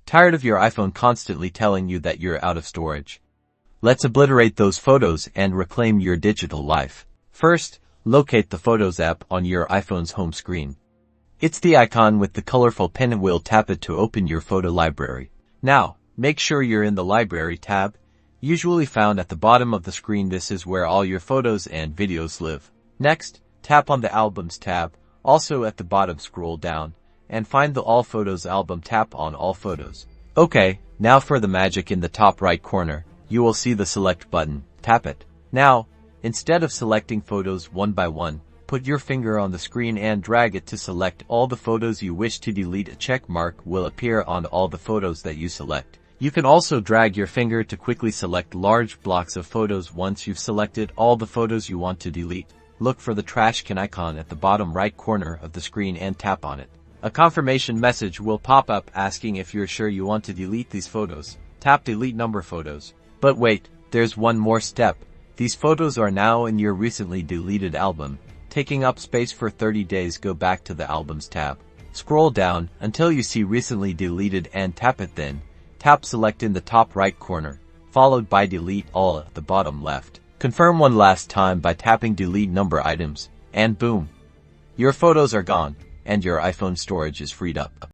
Tired of your iPhone constantly telling you that you're out of storage? Let's obliterate those photos and reclaim your digital life. First, locate the Photos app on your iPhone's home screen. It's the icon with the colorful pinwheel. Tap it to open your photo library. Now, make sure you're in the Library tab, usually found at the bottom of the screen. This is where all your photos and videos live. Next, tap on the Albums tab, also at the bottom. Scroll down, and find the All Photos album. Tap on All Photos. Okay, now for the magic. In the top right corner, you will see the Select button. Tap it. Now, instead of selecting photos one by one, put your finger on the screen and drag it to select all the photos you wish to delete. A check mark will appear on all the photos that you select. You can also drag your finger to quickly select large blocks of photos. Once you've selected all the photos you want to delete, look for the trash can icon at the bottom right corner of the screen and tap on it. A confirmation message will pop up asking if you're sure you want to delete these photos. Tap Delete Number Photos. But wait, there's one more step. These photos are now in your recently deleted album, taking up space for 30 days. Go back to the Albums tab. Scroll down until you see Recently Deleted and tap it. Then, tap Select in the top right corner, followed by Delete All at the bottom left. Confirm one last time by tapping Delete Number Items, and boom! Your photos are gone, and your iPhone storage is freed up.